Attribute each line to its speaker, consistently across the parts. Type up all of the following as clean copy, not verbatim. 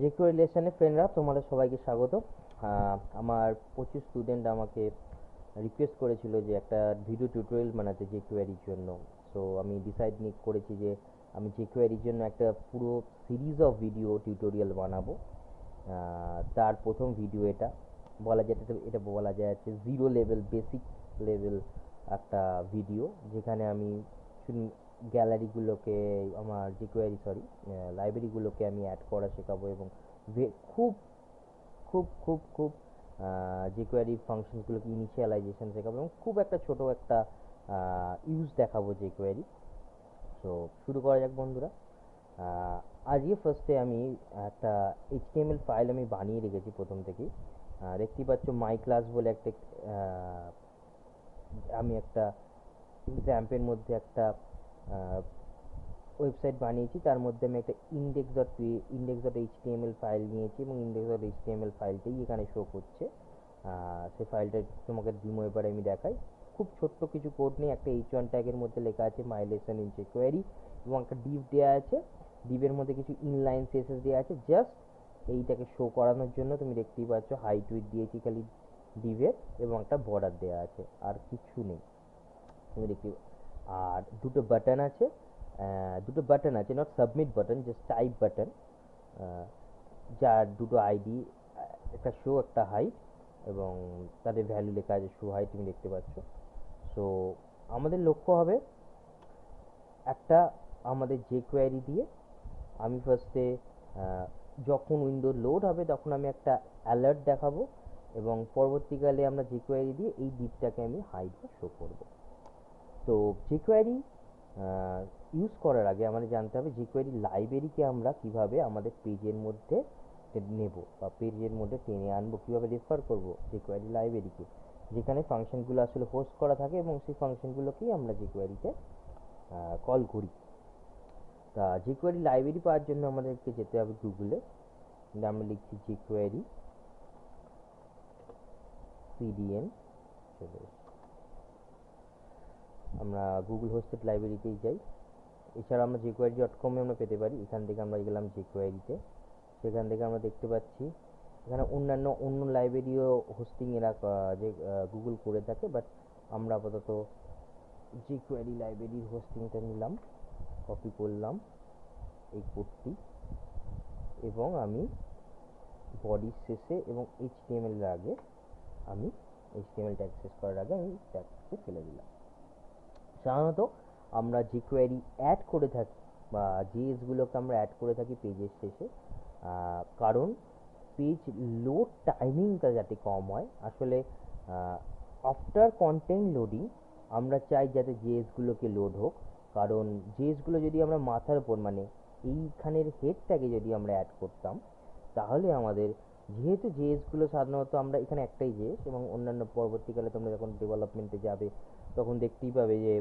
Speaker 1: জেকিউ রিলেশনে ফ্রেন্ডরা তোমাদের সবাইকে স্বাগত। আমার প্রচুর স্টুডেন্ট আমাকে রিকোয়েস্ট করেছিল যে একটা ভিডিও টিউটোরিয়াল বানাতে জেকিউয়ারির জন্য। সো আমি ডিসাইড করেছি যে আমি জেকিউয়ারির জন্য একটা পুরো সিরিজ অফ ভিডিও টিউটোরিয়াল বানাবো। তার প্রথম ভিডিও এটা এটা বলা যায় হচ্ছে জিরো লেভেল বেসিক লেভেল একটা ভিডিও, যেখানে আমি গ্যালারিগুলোকে আমার লাইব্রেরিগুলোকে আমি অ্যাড করা শেখাবো এবং খুব খুব খুব খুব jQuery ফাংশনসগুলোকে ইনিশিয়ালাইজেশন শেখাবো এবং খুব একটা ছোট একটা ইউজ দেখাবো jQuery। সো শুরু করা যাক বন্ধুরা। আজকে ফার্স্টে আমি একটা এইচটিএমএল ফাইল আমি বানিয়ে রেখেছি প্রথম থেকেই। দেখতেই পাচ্ছ মাই ক্লাস বলে একটা আমি একটা র্যাম্পের মধ্যে একটা ওয়েবসাইট বানিয়েছি। তার মধ্যে আমি একটা index.html ফাইল নিয়েছি এবং index.html ফাইলটাই এখানে শো করছে। সেই ফাইলটা তোমাকে ডিমো এবারে আমি দেখাই। খুব ছোট্ট কিছু কোড নেই, একটা h1 ট্যাগের মধ্যে লেখা আছে মাই লেসন ইন jQuery এবং একটা ডিভ দেওয়া আছে। ডিভের মধ্যে কিছু ইনলাইন সিএসএস দেওয়া আছে জাস্ট এইটাকে শো করানোর জন্য। তুমি দেখতেই পাচ্ছ হাইট উইথ দিয়েছি খালি ডিভের এবং একটা বর্ডার দেওয়া আছে, আর কিছু নেই। তুমি দেখতে আর দুটো বাটন আছে, not submit button, just type button, যার দুটো আইডি, একটা শো একটা হাইট, এবং তাদের ভ্যালু লেখা আছে শো হাইট, তুমি দেখতে পাচ্ছ। সো আমাদের লক্ষ্য হবে একটা আমাদের jQuery দিয়ে আমি ফার্স্টে যখন উইন্ডো লোড হবে তখন আমি একটা অ্যালার্ট দেখাবো এবং পরবর্তীকালে আমরা jQuery দিয়ে এই ডিপটাকে আমি হাইড বা শো করব। তো jQuery ইউজ করার আগে আমাদের জানতে হবে jQuery লাইব্রেরিকে আমরা কিভাবে আমাদের পেজের মধ্যে নেব বা পেজের মধ্যে টেনে আনবো, কিভাবে রেফার করব jQuery লাইব্রেরিকে, যেখানে ফাংশনগুলো আসলে হোস্ট করা থাকে এবং সেই ফাংশনগুলোকেই আমরা jQueryতে কল করি। তা jQuery লাইব্রেরি পাওয়ার জন্য আমাদেরকে যেতে হবে গুগলে। আমরা লিখছি jQuery CDN, চলে এসেছে। আমরা গুগল হোস্টেড লাইব্রেরিতেই যাই। এছাড়া আমরা jQuery.com এ আমরা পেতে পারি। এখান থেকে আমরা গেলাম jQuery-তে। সেখান থেকে আমরা দেখতে পাচ্ছি এখানে অন্য লাইব্রেরিও হোস্টিং এরা যে গুগল করে থাকে, বাট আমরা আপাতত jQuery লাইব্রেরির হোস্টিংটা নিলাম, কপি করলাম এই কোডটি এবং আমি বডির শেষে এবং HTML এর আগে আমি HTML ট্যাগ শেষ করার আগে আমি ট্যাগকে ফেলে দিলাম। সাধারণত আমরা jQuery অ্যাড করে থাকি বা JS-গুলোকে আমরা অ্যাড করে থাকি পেজের শেষে, কারণ পেজ লোড টাইমিংটা যাতে কম হয়। আসলে আফটার কন্টেন্ট লোডিং আমরা চাই যাতে JS-গুলোকে লোড হোক, কারণ JS-গুলো যদি আমরা মাথার উপর মানে এইখানের হেডটাকে যদি আমরা অ্যাড করতাম তাহলে আমাদের, যেহেতু JS-গুলো সাধারণত আমরা এখানে একটাই JS এবং অন্যান্য পরবর্তীকালে তোমরা যখন ডেভেলপমেন্টে যাবে তখন দেখতেই পাবে যে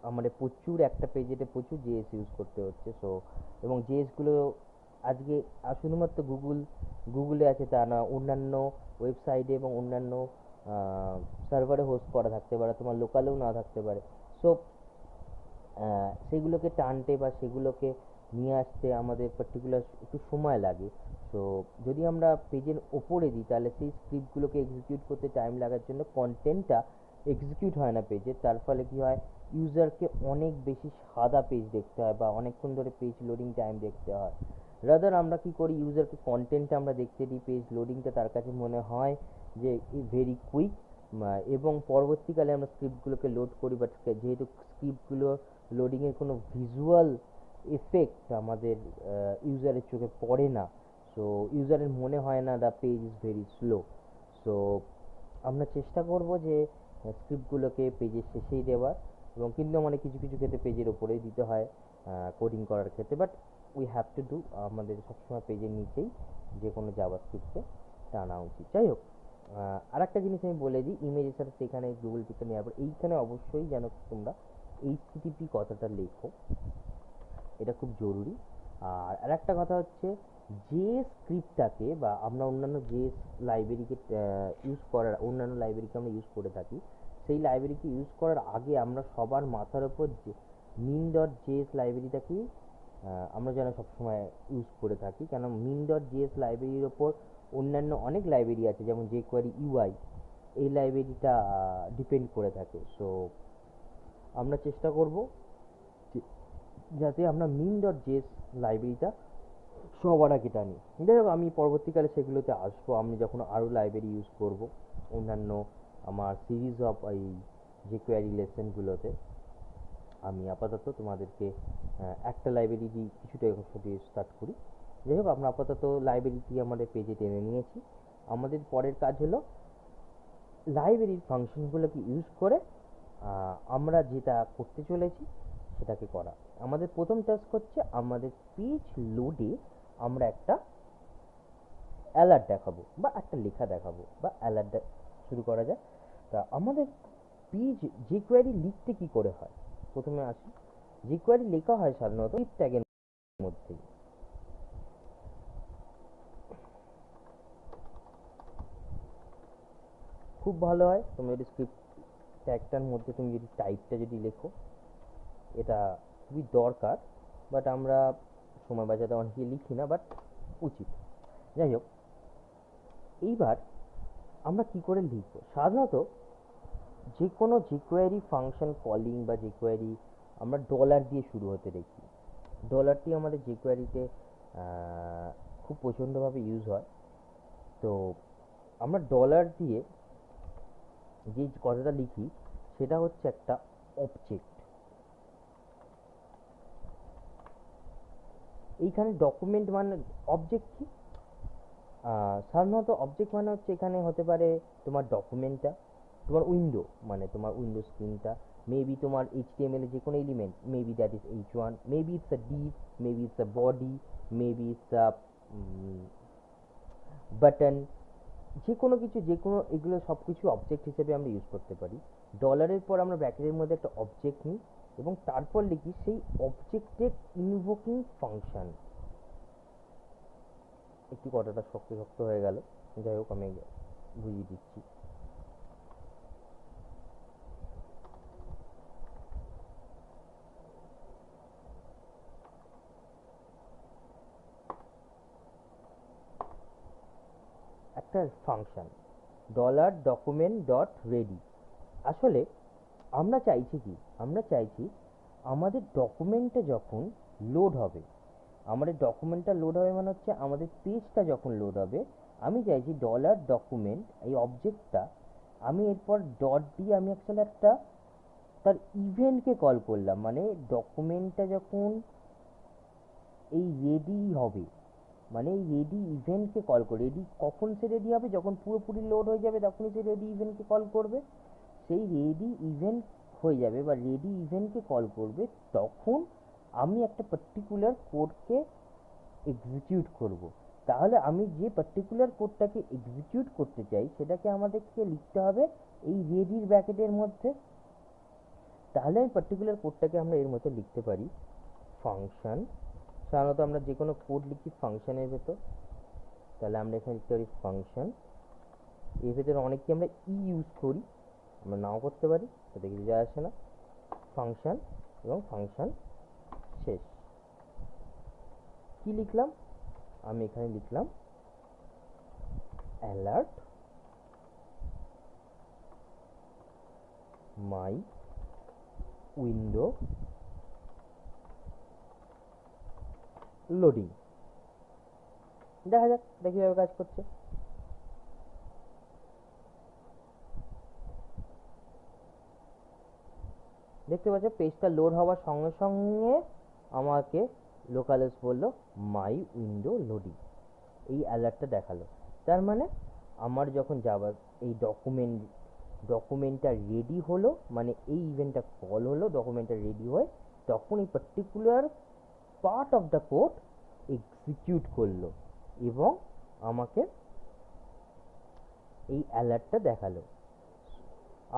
Speaker 1: আমাদের প্রচুর একটা পেজেতে প্রচুর JS ইউজ করতে হচ্ছে। সো এবং JS-গুলো আজকে শুধুমাত্র গুগলে আছে তা না, অন্যান্য ওয়েবসাইটে এবং অন্যান্য সার্ভারে হোস্ট করা থাকতে পারে, তোমার লোকালেও না থাকতে পারে। সো সেগুলোকে টানতে বা সেগুলোকে নিয়ে আসতে আমাদের পার্টিকুলার একটু সময় লাগে। সো যদি আমরা পেজের ওপরে দিই তাহলে সেই স্ক্রিপ্টগুলোকে এক্সিকিউট করতে টাইম লাগার জন্য কন্টেন্টটা এক্সিকিউট হয় না পেজে। তার ফলে কি হয়, ইউজারকে অনেক বেশি সাদা পেজ দেখতে হয় বা অনেকক্ষণ ধরে পেজ লোডিং টাইম দেখতে হয়। রাদার আমরা কি করি, ইউজারকে কন্টেন্টটা আমরা দেখতে দিই, পেজ লোডিংটা তার কাছে মনে হয় যে ভেরি কুইক, এবং পরবর্তীকালে আমরা স্ক্রিপ্টগুলোকে লোড করি। বাট যেহেতু স্ক্রিপ্টগুলো লোডিংয়ের কোনো ভিজুয়াল এফেক্ট আমাদের ইউজারের চোখে পড়ে না, সো ইউজারের মনে হয় না the page is very slow. So আমরা চেষ্টা করব যে স্ক্রিপ্টগুলোকে পেজের শেষেই দেওয়ার, এবং কিন্তু আমাদের কিছু কিছু ক্ষেত্রে পেজের ওপরেই দিতে হয় কোডিং করার ক্ষেত্রে, but we have to do, আমাদের সবসময় পেজের নিচেই যে কোনো জাভাস্ক্রিপ্টকে টানা উচিত। যাই হোক, আর একটা জিনিস আমি বলে দিই, ইমেজের সাথে সেখানে গুগল পিকচার নেওয়ার পর এইখানে অবশ্যই যেন তোমরা এইচটিটিপি কথাটা লেখো, এটা খুব জরুরি। আর আরেকটা কথা হচ্ছে, যে স্ক্রিপ্টটাকে বা আমরা অন্যান্য যে লাইব্রেরিকে ইউজ করার, অন্যান্য লাইব্রেরিকে আমরা ইউজ করে থাকি, সেই লাইব্রেরিকে ইউজ করার আগে আমরা সবার মাথার ওপর যে min.js লাইব্রেরিটাকেই আমরা যেন সবসময় ইউজ করে থাকি, কেন min.js লাইব্রেরির ওপর অন্যান্য অনেক লাইব্রেরি আছে, যেমন jQuery UI এই লাইব্রেরিটা ডিপেন্ড করে থাকে। সো আমরা চেষ্টা করব যাতে আমরা min.js লাইব্রেরিটা সবার আগে টানি। যাই হোক, আমি পরবর্তীকালে সেগুলোতে আসবো, আমি যখন আরও লাইব্রেরি ইউজ করব অন্যান্য আমার সিরিজ অফ এই jQuery লেসনগুলোতে। আমি আপাতত তোমাদেরকে একটা লাইব্রেরি দিয়ে কিছুটা দিয়ে স্টার্ট করি। যাই হোক, আমরা আপাতত লাইব্রেরিটি আমাদের পেজে টেনে নিয়েছি। আমাদের পরের কাজ হলো লাইব্রেরির ফাংশনগুলোকে ইউজ করে আমরা যেটা করতে চলেছি সেটাকে করা। আমাদের প্রথম টাস্ক হচ্ছে আমাদের পেজ লোডে আমরা একটা অ্যালার্ট দেখাবো বা একটা লেখা দেখাবো বা অ্যালার্ট শুরু করা যায়। তা আমাদের পেজ jQuery লিখতে কি করে হয়, প্রথমে আসি। jQuery লেখা হয় সাধারণত if ট্যাগের মধ্যে। খুব ভালো হয় তুমি যদি স্ক্রিপ্ট ট্যাগটার মধ্যে তুমি যদি টাইপটা যদি লেখো, এটা খুবই দরকার, বাট আমরা সময় বাঁচাতে অনেকে লিখি না, বাট উচিত। যাই হোক, এইবার আমরা কি করে লিখবো। সাধারণত যে কোনো jQuery ফাংশন কলিং বা jQuery আমরা ডলার দিয়ে শুরু হতে দেখি। ডলারটি আমাদের jQueryতে খুব প্রচণ্ডভাবে ইউজ হয়। তো আমরা ডলার দিয়ে যে কথাটা লিখি সেটা হচ্ছে একটা অবজেক্ট। এইখানে ডকুমেন্ট মানে অবজেক্ট কি, সাধারণত অবজেক্ট মানে হচ্ছে এখানে হতে পারে তোমার ডকুমেন্টটা, তোমার উইন্ডো মানে তোমার উইন্ডো স্ক্রিনটা, মেবি তোমার HTML এর যে কোনো element, maybe that is h1, maybe it's a div, maybe it's a body, maybe it's a button, যে কোনো কিছু, যে কোনো, এগুলো সব কিছু অবজেক্ট হিসেবে আমরা ইউজ করতে পারি। ডলারের পর আমরা ব্র্যাকেটের মধ্যে একটা অবজেক্ট নিই এবং তারপর লিখি সেই অবজেক্টের ইনভোকিং ফাংশন। একটু কথাটা শক্ত শক্ত হয়ে গেল, যাই হোক আমি বুঝিয়ে দিচ্ছি। একটা function dollar document dot ready. আসলে আমরা চাইছি কি, আমরা চাইছি আমাদের ডকুমেন্টটা যখন লোড হবে, আমাদের ডকুমেন্টটা লোড হবে মানে হচ্ছে আমাদের পেজটা যখন লোড হবে, আমি চাইছি ডলার ডকুমেন্ট এই অবজেক্টটা, আমি এরপর ডট দিয়ে আমি অ্যাকচুয়ালি একটা তার ইভেন্টকে কল করলাম। মানে ডকুমেন্টটা যখন এই রেডি হবে, মানে এই রেডি ইভেন্টকে কল করে, রেডি কখন সে রেডি হবে, যখন পুরোপুরি লোড হয়ে যাবে তখনই সে রেডি ইভেন্টকে কল করবে। সেই রেডি ইভেন্ট হয়ে যাবে বা রেডি ইভেন্টকে কল করবে, তখন আমি একটা পার্টিকুলার কোডকে এক্সিকিউট করব। তাহলে আমি যে পার্টিকুলার কোডটাকে এক্সিকিউট করতে চাই সেটাকে আমাদেরকে লিখতে হবে এই রেডির ব্র্যাকেটের মধ্যে। তাহলে আমি পার্টিকুলার কোডটাকে আমরা এর মধ্যে লিখতে পারি ফাংশন। সাধারণত আমরা যে কোনো কোড লিখি ফাংশনের ভেতর, তাহলে আমরা এখানে লিখতে পারি ফাংশন। এর ভেতরে অনেককে আমরা ইউজ করি, আমরা নাও করতে পারি, তাতে কিছু যায় আসে না। ফাংশন এবং ফাংশন শেষ। কি লিখলাম, আমি এখানে লিখলাম অ্যালার্ট মাই উইন্ডো লোডিং। দেখা যাক এটা কীভাবে কাজ করছে। দেখতে পাচ্ছ পেজটা লোড হওয়ার সঙ্গে সঙ্গে আমাকে লোকালস বললো মাই উইন্ডো লোডিং, এই অ্যালার্টটা দেখালো। তার মানে আমার যখন যাবার এই ডকুমেন্টটা রেডি হলো, মানে এই ইভেন্টটা কল হলো, ডকুমেন্টটা রেডি হয়, তখন এই particular part of the code execute করলো এবং আমাকে এই অ্যালার্টটা দেখালো।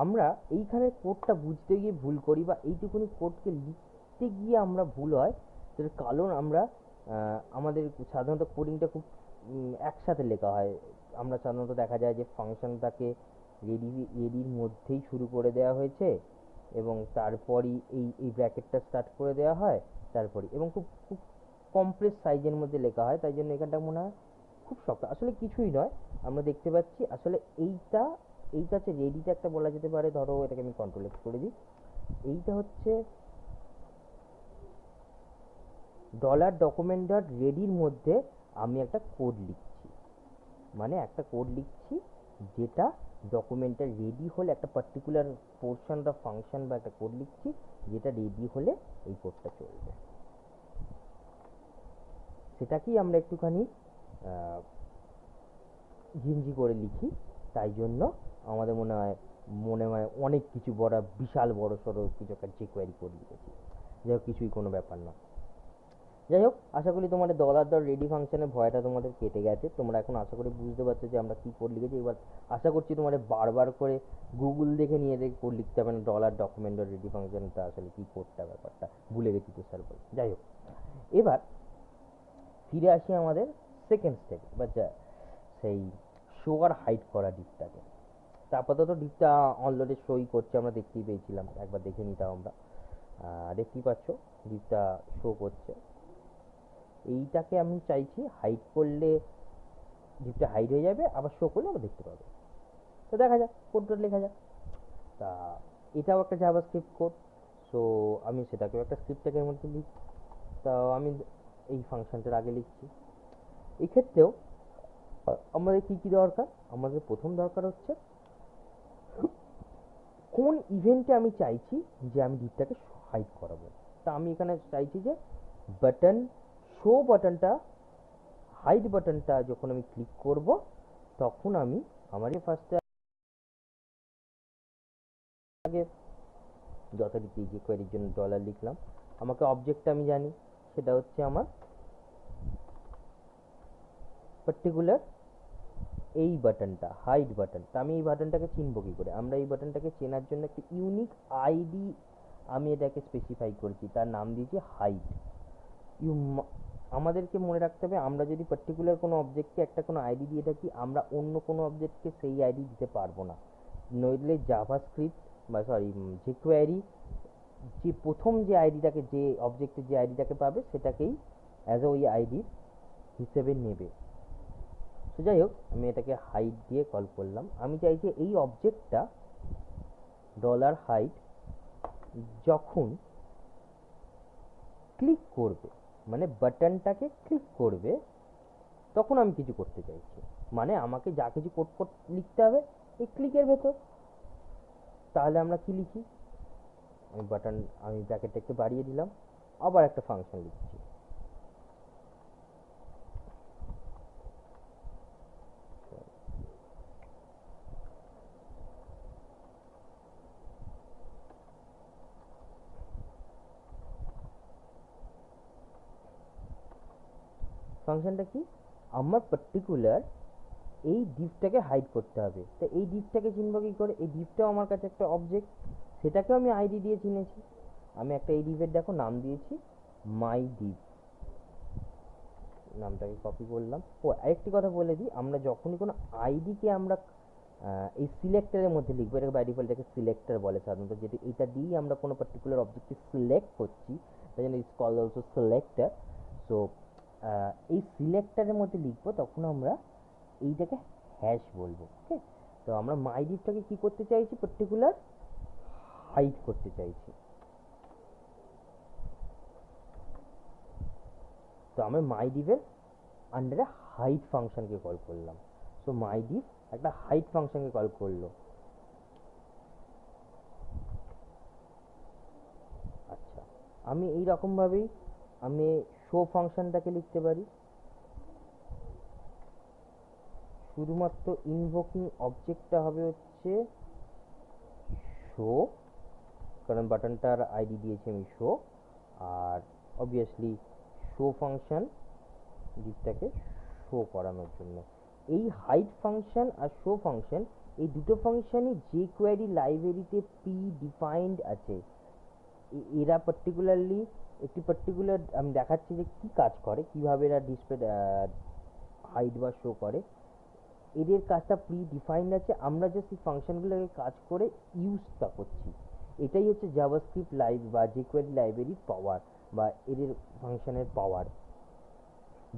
Speaker 1: আমরা এইখানে কোডটা বুঝতে গিয়ে ভুল করি বা এইটুকুনি কোডকে লিখতে গিয়ে আমরা ভুল হয়, তার কারণ আমরা আমাদের সাধারণত কোডিংটা খুব একসাথে লেখা হয়। আমরা সাধারণত দেখা যায় যে ফাংশনটাকে রেডির মধ্যেই শুরু করে দেওয়া হয়েছে এবং তারপরই এই ব্র্যাকেটটা স্টার্ট করে দেওয়া হয়, তারপরে এবং খুব খুব কমপ্লেক্স সাইজের মধ্যে লেখা হয়, তাই জন্য এখানটা মনে হয় খুব শক্ত। আসলে কিছুই নয়, আমরা দেখতে পাচ্ছি আসলে এইটা হচ্ছে রেডিটা একটা বলা যেতে পারে। ধরো এটাকে আমি কন্ট্রোল এক্স করে দিই, এইটা হচ্ছে ডলার ডকুমেন্ট ডট রেডির মধ্যে আমি একটা কোড লিখছি, মানে একটা কোড লিখছি যেটা ডকুমেন্টটা রেডি হলে একটা পার্টিকুলার পোর্শন বা ফাংশন বা একটা কোড লিখছি যেটা রেডি হলে এই কোডটা চলবে। সেটাকেই আমরা একটুখানি ঝিঞ্জি করে লিখি, তাই জন্য আমাদের মনে হয় অনেক কিছু বিশাল বড় সড়ো কিছু একটা jQuery কোড লিখেছি। যাই হোক, কিছুই কোনো ব্যাপার না। যাই হোক, আশা করি তোমাদের $রেডি ফাংশনের ভয়টা তোমাদের কেটে গেছে। তোমরা এখন আশা করি বুঝতে পারছো যে আমরা কী কোড লিখেছি। এবার আশা করছি তোমাদের বারবার করে গুগল দেখে নিয়ে দেখে কোড লিখতে হবে না, ডকুমেন্ট ডট রেডি ফাংশনটা আসলে কী কোডটা, ব্যাপারটা ভুলে গেছি তো স্যার বলে। যাই হোক, এবার ফিরে আসি আমাদের সেকেন্ড স্টেপ বা সেই শো আর হাইড করা ডিপটাকে। তা আপাতত ডিপটা অলরেডি শোই করছে, আমরা দেখতেই পেয়েছিলাম, একবার দেখে নিতাম আমরা। দেখতেই পাচ্ছ ডিপটা শো করছে। এইটাকে আমি চাইছি হাইড করলে ডিপটা হাইড হয়ে যাবে, আবার শো করলে আমরা দেখতে পাবো। তো দেখা যাক, কোডটা লেখা যাক। তা এটাও একটা জাভাস্ক্রিপ্ট কোড, সো আমি সেটাকেও একটা স্ক্রিপ্টটাকে এর মধ্যে লিখি। তা আমি এই ফাংশনটার আগে লিখছি। এই ক্ষেত্রেও আমাদের কি কি দরকার? আমাদের প্রথম দরকার হচ্ছে কোন ইভেন্টে আমি চাইছি যে আমি ডিপটাকে হাইড করাবো। তা আমি এখানে চাইছি যে বাটন শো বাটনটা, হাইড বাটনটা যখন আমি ক্লিক করব তখন আমি আমার ফার্স্টে আগে যথারীতি যে কোয়েরির জন্য ডলার লিখলাম, আমাকে অবজেক্টটা আমি জানি সেটা হচ্ছে আমার পার্টিকুলার এই বাটনটা, হাইড বাটন। তা আমি এই বাটনটাকে চিনবো কী করে? আমরা এই বাটনটাকে চেনার জন্য একটা ইউনিক আইডি আমি এটাকে স্পেসিফাই করেছি, তার নাম দিয়েছি হাইড। আমাদেরকে মনে রাখতে হবে, আমরা যদি পার্টিকুলার কোনো অবজেক্টকে একটা কোনো আইডি দিয়ে থাকি, আমরা অন্য কোনো অবজেক্টকে সেই আইডি দিতে পারবো না। নইলে জাভাস্ক্রিপ্ট বা সরি jQuery যে প্রথম যে আইডিটাকে, যে অবজেক্টের যে আইডিটাকে পাবে সেটাকেই অ্যাজ ওই আইডি হিসেবে নেবে। তো যাই হোক, আমি এটাকে হাইড দিয়ে কল করলাম। আমি চাইছি এই অবজেক্টটা $হাইড যখন ক্লিক করবে, মানে বাটনটাকে ক্লিক করবে, তখন আমি কিছু করতে চাইছি। মানে আমাকে যা কিছু কোড লিখতে হবে এই ক্লিকের ভেতর। তাহলে আমরা কি লিখি? আমি ব্র্যাকেটটা একটু বাড়িয়ে দিলাম, আবার একটা ফাংশন লিখছি। ফাংশনটা কি? আমার পার্টিকুলার এই ডিপটাকে হাইড করতে হবে। তো এই ডিপটাকে চিনব কি করে? এই ডিপটাও আমার কাছে একটা অবজেক্ট, সেটাকেও আমি আইডি দিয়ে চিনেছি। আমি একটা এই ডিপের দেখো নাম দিয়েছি মাই ডিপ, নামটাকে কপি করলাম। ও আরেকটি কথা বলে দিই, আমরা যখনই কোনো আইডিকে আমরা এই সিলেক্টরের মধ্যে লিখবো, এটাকে বাই ডিফল্ট এটাকে সিলেক্টর বলে সাধারণত, যেহেতু এটা দিয়েই আমরা কোনো পার্টিকুলার অবজেক্টকে সিলেক্ট করছি, তাই জন্য it's called also selector. So এই সিলেক্টরের মধ্যে লিখবো তখন আমরা এইটাকে হ্যাশ বলবো। ওকে, তো আমরা মাই ডিপটাকে কি করতে চাইছি? পার্টিকুলার হাইড করতে চাইছি। তো আমরা মাই ডিপের আন্ডারে হাইড ফাংশনকে কল করলাম। সো মাই ডিপ একটা হাইড ফাংশনকে কল করলো। আচ্ছা, আমি এই রকমভাবেই আমি শো ফাংশনটাকে লিখতে পারি। শুধুমাত্র ইনভোকিং অবজেক্টটা হবে হচ্ছে শো, কারণ বাটনটার আইডি দিয়েছি আমি শো। আর অবভিয়াসলি শো ফাংশন ডিপটাকে শো করানোর জন্য। এই হাইড ফাংশন আর শো ফাংশন, এই দুটো ফাংশনই jQuery লাইব্রেরিতে প্রি ডিফাইন্ড আছে। এরা পার্টিকুলারলি একটি পার্টিকুলার, আমি দেখাচ্ছি যে কী কাজ করে, কীভাবে এরা ডিসপ্লে হাইড বা শো করে। এদের কাজটা প্রি ডিফাইন্ড আছে, আমরা জাস্ট এই ফাংশনগুলোকে কাজ করে ইউজটা করছি। এটাই হচ্ছে জাভাস্ক্রিপ্ট বা jQuery লাইব্রেরির পাওয়ার বা এদের ফাংশনের পাওয়ার।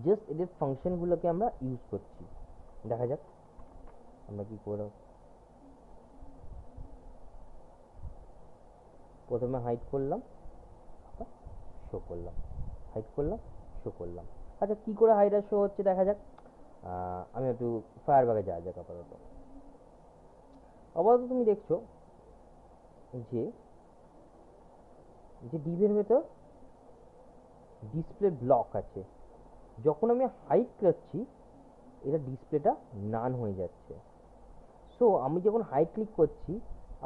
Speaker 1: জাস্ট এদের ফাংশনগুলোকে আমরা ইউজ করছি। দেখা যাক আমরা কি করে। প্রথমে হাইড করলাম, শো করলাম, হাইড করলাম, শো করলাম। আচ্ছা কী করে হাইড আর শো হচ্ছে দেখা যাক। আমি একটু ফায়ারবাগে যাওয়া যাক। আপাতত তুমি দেখছো যে ডিভের ভেতর ডিসপ্লে ব্লক আছে। যখন আমি হাইড করছি এটা ডিসপ্লেটা নান হয়ে যাচ্ছে। সো আমি যখন হাইড ক্লিক করছি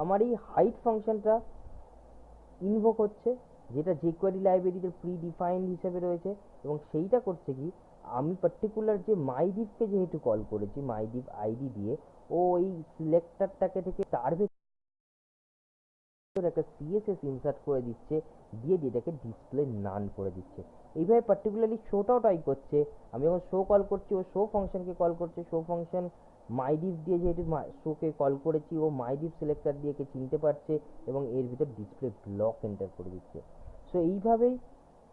Speaker 1: আমার এই হাইড ফাংশনটা ইনভোক হচ্ছে, যেটা jQuery লাইব্রেরিতে প্রি ডিফাইন্ড হিসেবে রয়েছে, এবং সেইটা করছে কি আমি পার্টিকুলার যে মাইডিফকে যেহেতু কল করেছি মাইডিফ আইডি দিয়ে, ও এই সিলেক্টরটাকে থেকে তার ভেতর একটা সিএসএস ইনসার্ট করে দিচ্ছে, দিয়ে এটাকে ডিসপ্লে নান করে দিচ্ছে। এইভাবে পার্টিকুলারলি শোটাও ট্রাই করছে। আমি যখন শো কল করছি ও শো ফাংশনকে কল করছে, শো ফাংশন মাইডিফ দিয়ে যেহেতু শোকে কল করেছি ও মাইডিফ সিলেক্টর দিয়ে কে চিনতে পারছে এবং এর ভিতর ডিসপ্লে ব্লক এন্টার করে দিচ্ছে। সো এইভাবেই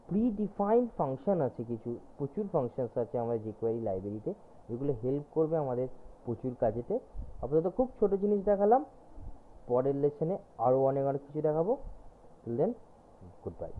Speaker 1: প্রি ডিফাইন্ড ফাংশন আছে, কিছু প্রচুর ফাংশনস আছে আমাদের jQuery লাইব্রেরিতে, যেগুলো হেল্প করবে আমাদের প্রচুর কাজেতে। আপাতত খুব ছোট জিনিস দেখালাম, পরের লেসনে আরও অনেক কিছু দেখাবো। Till then, good by.